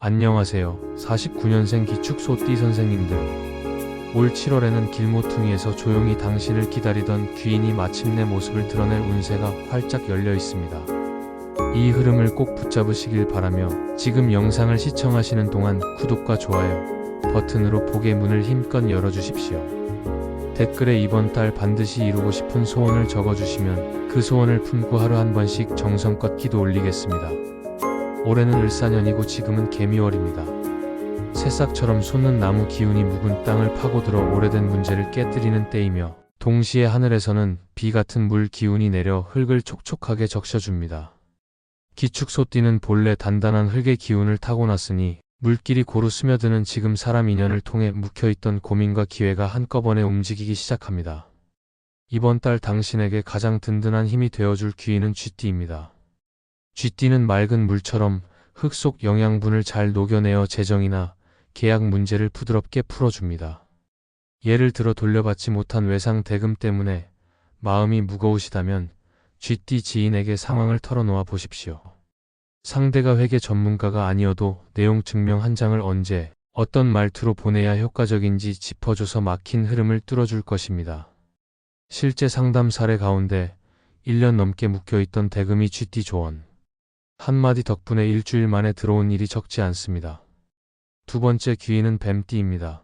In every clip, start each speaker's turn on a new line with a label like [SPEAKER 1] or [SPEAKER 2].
[SPEAKER 1] 안녕하세요. 49년생 기축소띠 선생님들. 올 7월에는 길모퉁이에서 조용히 당신을 기다리던 귀인이 마침내 모습을 드러낼 운세가 활짝 열려 있습니다. 이 흐름을 꼭 붙잡으시길 바라며 지금 영상을 시청하시는 동안 구독과 좋아요 버튼으로 복의 문을 힘껏 열어주십시오. 댓글에 이번 달 반드시 이루고 싶은 소원을 적어주시면 그 소원을 품고 하루 한 번씩 정성껏 기도 올리겠습니다. 올해는 을사년이고 지금은 개미월입니다. 새싹처럼 솟는 나무 기운이 묵은 땅을 파고들어 오래된 문제를 깨뜨리는 때이며 동시에 하늘에서는 비 같은 물 기운이 내려 흙을 촉촉하게 적셔줍니다. 기축소띠는 본래 단단한 흙의 기운을 타고났으니 물길이 고루 스며드는 지금 사람 인연을 통해 묵혀있던 고민과 기회가 한꺼번에 움직이기 시작합니다. 이번 달 당신에게 가장 든든한 힘이 되어줄 귀인은 쥐띠입니다. 쥐띠는 맑은 물처럼 흙 속 영양분을 잘 녹여내어 재정이나 계약 문제를 부드럽게 풀어줍니다. 예를 들어 돌려받지 못한 외상 대금 때문에 마음이 무거우시다면 쥐띠 지인에게 상황을 털어놓아 보십시오. 상대가 회계 전문가가 아니어도 내용 증명 한 장을 언제 어떤 말투로 보내야 효과적인지 짚어줘서 막힌 흐름을 뚫어줄 것입니다. 실제 상담 사례 가운데 1년 넘게 묶여있던 대금이 쥐띠 조언 한마디 덕분에 일주일 만에 들어온 일이 적지 않습니다. 두 번째 귀인은 뱀띠입니다.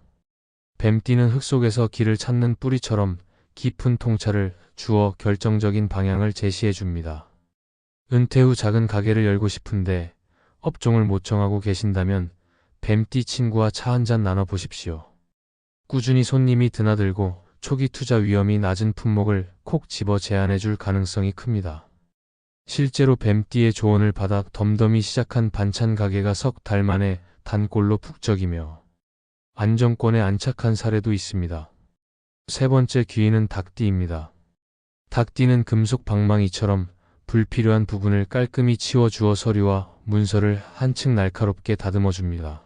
[SPEAKER 1] 뱀띠는 흙 속에서 길을 찾는 뿌리처럼 깊은 통찰을 주어 결정적인 방향을 제시해줍니다. 은퇴 후 작은 가게를 열고 싶은데 업종을 못 정하고 계신다면 뱀띠 친구와 차 한잔 나눠보십시오. 꾸준히 손님이 드나들고 초기 투자 위험이 낮은 품목을 콕 집어 제안해줄 가능성이 큽니다. 실제로 뱀띠의 조언을 받아 덤덤히 시작한 반찬 가게가 석 달 만에 단골로 북적이며 안정권에 안착한 사례도 있습니다. 세 번째 귀인은 닭띠입니다. 닭띠는 금속 방망이처럼 불필요한 부분을 깔끔히 치워주어 서류와 문서를 한층 날카롭게 다듬어줍니다.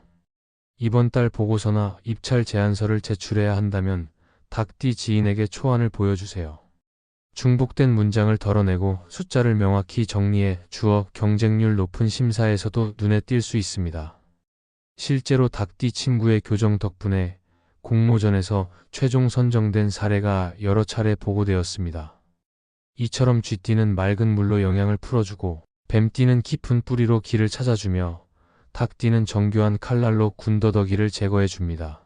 [SPEAKER 1] 이번 달 보고서나 입찰 제안서를 제출해야 한다면 닭띠 지인에게 초안을 보여주세요. 중복된 문장을 덜어내고 숫자를 명확히 정리해 주어 경쟁률 높은 심사에서도 눈에 띌 수 있습니다. 실제로 닭띠 친구의 교정 덕분에 공모전에서 최종 선정된 사례가 여러 차례 보고되었습니다. 이처럼 쥐띠는 맑은 물로 영양을 풀어주고 뱀띠는 깊은 뿌리로 길을 찾아주며 닭띠는 정교한 칼날로 군더더기를 제거해줍니다.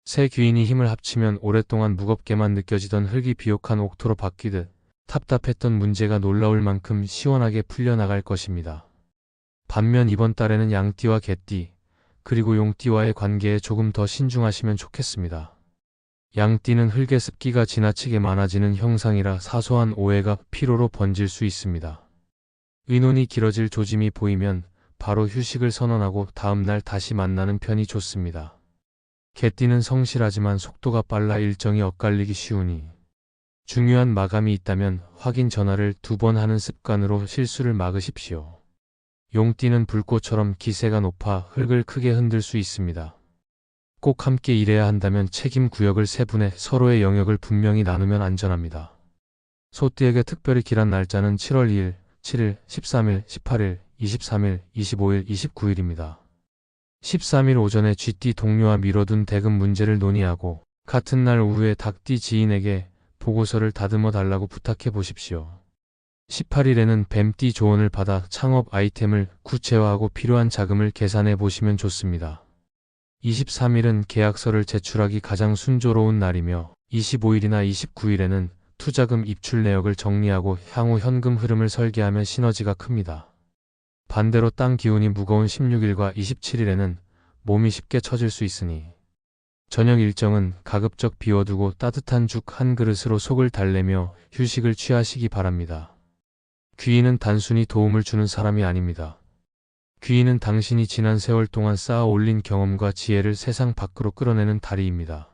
[SPEAKER 1] 새 귀인이 힘을 합치면 오랫동안 무겁게만 느껴지던 흙이 비옥한 옥토로 바뀌듯 답답했던 문제가 놀라울 만큼 시원하게 풀려나갈 것입니다. 반면 이번 달에는 양띠와 개띠, 그리고 용띠와의 관계에 조금 더 신중하시면 좋겠습니다. 양띠는 흙의 습기가 지나치게 많아지는 형상이라 사소한 오해가 피로로 번질 수 있습니다. 의논이 길어질 조짐이 보이면 바로 휴식을 선언하고 다음날 다시 만나는 편이 좋습니다. 개띠는 성실하지만 속도가 빨라 일정이 엇갈리기 쉬우니 중요한 마감이 있다면 확인 전화를 2번 하는 습관으로 실수를 막으십시오. 용띠는 불꽃처럼 기세가 높아 흙을 크게 흔들 수 있습니다. 꼭 함께 일해야 한다면 책임 구역을 세분해 서로의 영역을 분명히 나누면 안전합니다. 소띠에게 특별히 길한 날짜는 7월 2일, 7일, 13일, 18일, 23일, 25일, 29일입니다. 13일 오전에 쥐띠 동료와 미뤄둔 대금 문제를 논의하고 같은 날 오후에 닭띠 지인에게 보고서를 다듬어 달라고 부탁해 보십시오. 18일에는 뱀띠 조언을 받아 창업 아이템을 구체화하고 필요한 자금을 계산해 보시면 좋습니다. 23일은 계약서를 제출하기 가장 순조로운 날이며 25일이나 29일에는 투자금 입출 내역을 정리하고 향후 현금 흐름을 설계하면 시너지가 큽니다. 반대로 땅 기운이 무거운 16일과 27일에는 몸이 쉽게 처질 수 있으니 저녁 일정은 가급적 비워두고 따뜻한 죽 한 그릇으로 속을 달래며 휴식을 취하시기 바랍니다. 귀인은 단순히 도움을 주는 사람이 아닙니다. 귀인은 당신이 지난 세월 동안 쌓아 올린 경험과 지혜를 세상 밖으로 끌어내는 다리입니다.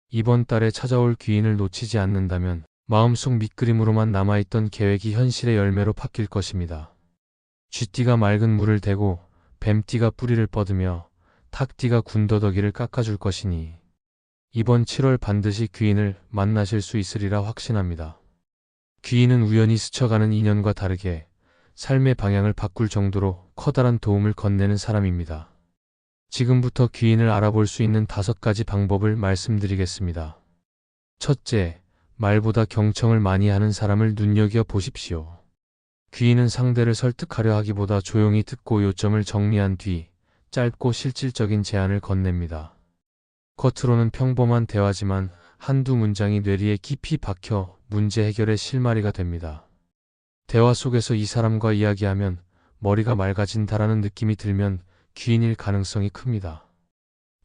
[SPEAKER 1] 이번 달에 찾아올 귀인을 놓치지 않는다면 마음속 밑그림으로만 남아있던 계획이 현실의 열매로 바뀔 것입니다. 쥐띠가 맑은 물을 대고 뱀띠가 뿌리를 뻗으며 닭띠가 군더더기를 깎아줄 것이니 이번 7월 반드시 귀인을 만나실 수 있으리라 확신합니다. 귀인은 우연히 스쳐가는 인연과 다르게 삶의 방향을 바꿀 정도로 커다란 도움을 건네는 사람입니다. 지금부터 귀인을 알아볼 수 있는 5가지 방법을 말씀드리겠습니다. 첫째, 말보다 경청을 많이 하는 사람을 눈여겨 보십시오. 귀인은 상대를 설득하려 하기보다 조용히 듣고 요점을 정리한 뒤 짧고 실질적인 제안을 건넵니다. 겉으로는 평범한 대화지만 한두 문장이 뇌리에 깊이 박혀 문제 해결의 실마리가 됩니다. 대화 속에서 이 사람과 이야기하면 머리가 맑아진다라는 느낌이 들면 귀인일 가능성이 큽니다.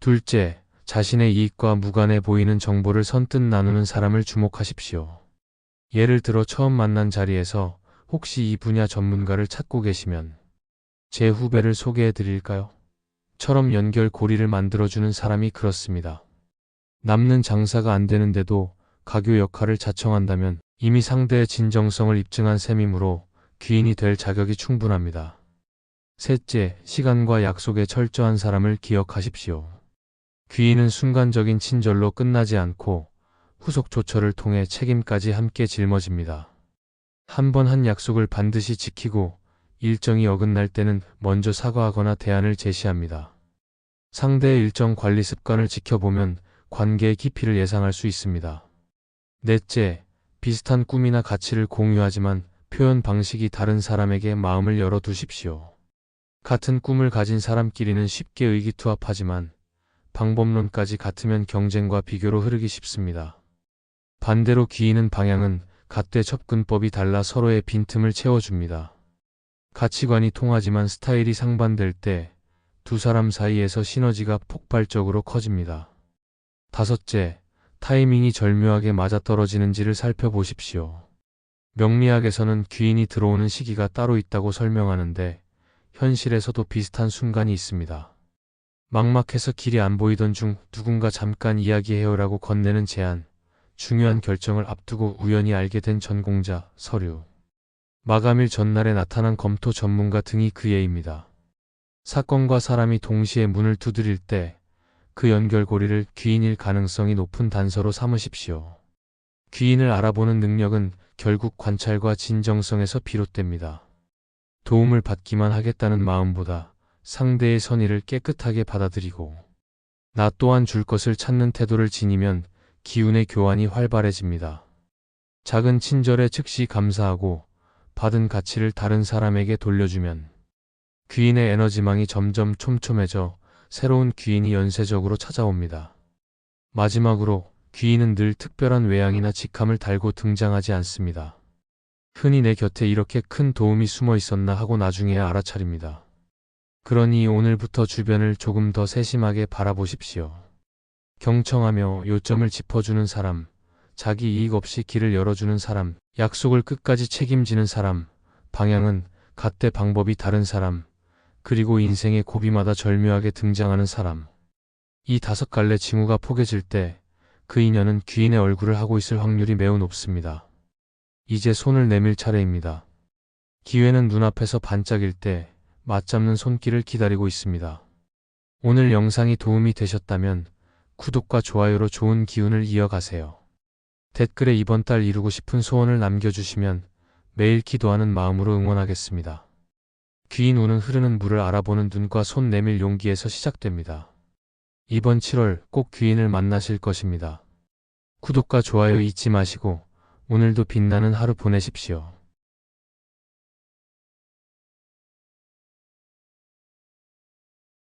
[SPEAKER 1] 둘째, 자신의 이익과 무관해 보이는 정보를 선뜻 나누는 사람을 주목하십시오. 예를 들어 처음 만난 자리에서 혹시 이 분야 전문가를 찾고 계시면 제 후배를 소개해 드릴까요? 처럼 연결고리를 만들어주는 사람이 그렇습니다. 남는 장사가 안 되는데도 가교 역할을 자청한다면 이미 상대의 진정성을 입증한 셈이므로 귀인이 될 자격이 충분합니다. 셋째, 시간과 약속에 철저한 사람을 기억하십시오. 귀인은 순간적인 친절로 끝나지 않고 후속 조처를 통해 책임까지 함께 짊어집니다. 한 번 한 약속을 반드시 지키고 일정이 어긋날 때는 먼저 사과하거나 대안을 제시합니다. 상대의 일정 관리 습관을 지켜보면 관계의 깊이를 예상할 수 있습니다. 넷째, 비슷한 꿈이나 가치를 공유하지만 표현 방식이 다른 사람에게 마음을 열어두십시오. 같은 꿈을 가진 사람끼리는 쉽게 의기투합하지만 방법론까지 같으면 경쟁과 비교로 흐르기 쉽습니다. 반대로 귀인은 방향은 갓대 접근법이 달라 서로의 빈틈을 채워줍니다. 가치관이 통하지만 스타일이 상반될 때 두 사람 사이에서 시너지가 폭발적으로 커집니다. 다섯째, 타이밍이 절묘하게 맞아떨어지는지를 살펴보십시오. 명리학에서는 귀인이 들어오는 시기가 따로 있다고 설명하는데 현실에서도 비슷한 순간이 있습니다. 막막해서 길이 안 보이던 중 누군가 잠깐 이야기해요라고 건네는 제안, 중요한 결정을 앞두고 우연히 알게 된 전공자, 서류, 마감일 전날에 나타난 검토 전문가 등이 그 예입니다. 사건과 사람이 동시에 문을 두드릴 때 그 연결고리를 귀인일 가능성이 높은 단서로 삼으십시오. 귀인을 알아보는 능력은 결국 관찰과 진정성에서 비롯됩니다. 도움을 받기만 하겠다는 마음보다 상대의 선의를 깨끗하게 받아들이고 나 또한 줄 것을 찾는 태도를 지니면 기운의 교환이 활발해집니다. 작은 친절에 즉시 감사하고 받은 가치를 다른 사람에게 돌려주면 귀인의 에너지망이 점점 촘촘해져 새로운 귀인이 연쇄적으로 찾아옵니다. 마지막으로 귀인은 늘 특별한 외양이나 직함을 달고 등장하지 않습니다. 흔히 내 곁에 이렇게 큰 도움이 숨어 있었나 하고 나중에야 알아차립니다. 그러니 오늘부터 주변을 조금 더 세심하게 바라보십시오. 경청하며 요점을 짚어주는 사람, 자기 이익 없이 길을 열어주는 사람, 약속을 끝까지 책임지는 사람, 방향은 갓대 방법이 다른 사람, 그리고 인생의 고비마다 절묘하게 등장하는 사람. 이 5갈래 징후가 포개질 때 그 인연은 귀인의 얼굴을 하고 있을 확률이 매우 높습니다. 이제 손을 내밀 차례입니다. 기회는 눈앞에서 반짝일 때 맞잡는 손길을 기다리고 있습니다. 오늘 영상이 도움이 되셨다면 구독과 좋아요로 좋은 기운을 이어가세요. 댓글에 이번 달 이루고 싶은 소원을 남겨주시면 매일 기도하는 마음으로 응원하겠습니다. 귀인 운은 흐르는 물을 알아보는 눈과 손 내밀 용기에서 시작됩니다. 이번 7월 꼭 귀인을 만나실 것입니다. 구독과 좋아요 잊지 마시고 오늘도 빛나는 하루 보내십시오.